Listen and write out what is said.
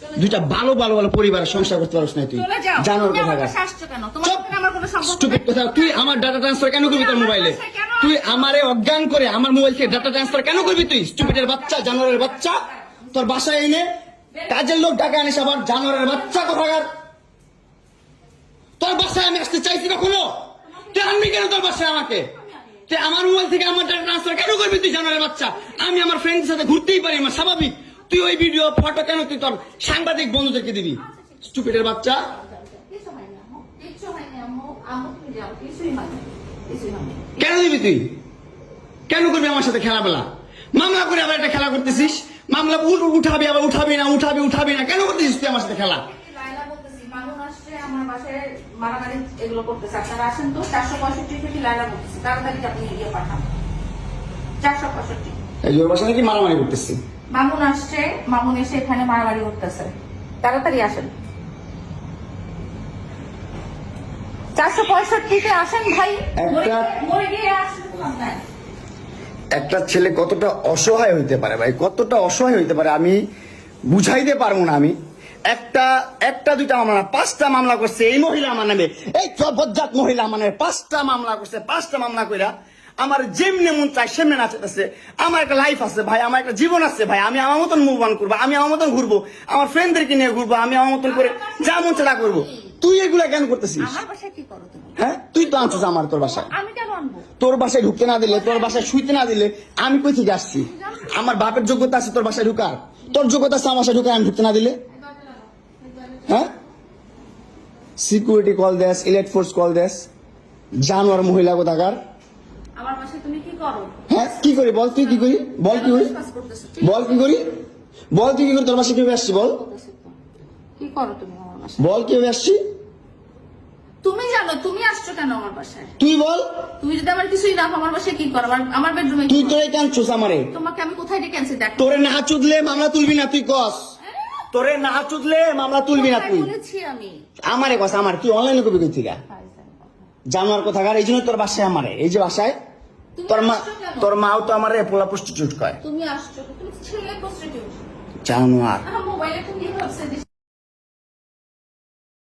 দুইটা ভালো ভালো ভালো পরিবারের সংসার করতে পারছ না তুই জানোর কথা তুই আমার ডাটা ট্রান্সফার কেন করবি তোর মোবাইলে তুই আমারে অজ্ঞান করে আমার মোবাইল থেকে ডাটা ট্রান্সফার কেন করবি তুই স্টুপিডের বাচ্চা জানোয়ারের বাচ্চা তোর বাসায় এনে কাজের লোক টাকা আনিস আবার জানোয়ারের বাচ্চা কোথাকার তোর বাসায় আমি আসতে চাইছি কখনো তুই আনবি কেন তোর বাসায় আমাকে তুই আমার মোবাইল থেকে আমার ডাটা ট্রান্সফার কেন করবি তুই জানোয়ারের বাচ্চা আমি আমার ফ্রেন্ডের সাথে ঘুরতেই পারি আমার স্বাভাবিক তুই ওই ভিডিও ফটো কেন তুই তোর সাংবাদিক বন্ধুদেরকে দিবি স্টুপিডের বাচ্চা কেন দিবি তুই কেন করবি আমার সাথে খেলাবেলা মামলা করে আবার একটা খেলা করতেছিস মামলা উঠাবি আবার উঠাবি না কেন করতেছিস তুই আমার সাথে খেলা নাকি মারামারি করতেছি মামুন আসছে মামুন এসে এখানে মারামারি করতেছে তাড়াতাড়ি আসেন 465-তে আসেন ভাই একটা ছেলে কতটা অসহায় হইতে পারে ভাই কতটা অসহায় হইতে পারে আমি বুঝাইতে পারবো না আমি একটা দুইটা মামলা না 5টা মামলা করছে এই মহিলা আমার নামে এই বজ্জাত মহিলা আমার নামে 5টা মামলা করছে 5টা মামলা কইরা আমার যেমনি মন চাই সেমনি নাচতেছে আমার একটা লাইফ আছে ভাই আমার একটা জীবন আছে ভাই আমি আমার মতন মুভ অন করবো আমি আমার মতন ঘুরবো আমার ফ্রেন্ডদেরকে নিয়ে ঘুরবো আমি আমার মতন করে যা মন চাই করবো তুই এগুলা কেন করতেছিস হ্যাঁ তুই তো আনছিস আমার তোর বাসায় তোর বাসায় ঢুকতে না দিলে তোর বাসায় শুইতে না দিলে আমি কই থেকে আসছি আমার বাপের যোগ্যতা আছে তোর বাসায় ঢুকার তোর যোগ্যতা আছে আমার বাসায় ঢুকার আমি ঢুকতে না দিলে হ্যাঁ সিকিউরিটি কল দেস ইলেট ফোর্স কল দেস জানোয়ার মহিলা কোথাকার আমার বাসায় তুমি কি করো হ্যাঁ কি করি বল তুই কি করি বল কি করি বল কি করি বল তুই কি করি তোর বাসায় কিভাবে আসছি বল কি করো তুমি আমার বাসায় বল কিভাবে আসছি তুমি জানো তুমি আসছো কেন আমার বাসায় তুই বল তুমি যদি আমার কিছুই না আমার বাসায় কি করো আমার বেডরুমে তুই তোরে কেন চুস আমারে তোমাকে আমি কোথায় ডেকে আনছি দেখ তোরে না চুদলে মামলা তুলবি না তুই কস তোরে না চুদলে মামলা তুলবি না তুই বলেছি আমি আমারে কস আমার তুই অনলাইনে কবি কই থেকে জানোয়ার কোথাকার এই জন্য তোর বাসায় আমারে এই যে বাসায় তোর মাও তো আমারে পোলা প্রস্টিটিউট কয় তুমি আসছো তুমি ছেলে প্রস্টিটিউট জানোয়ার মোবাইলে তুমি ভাবছে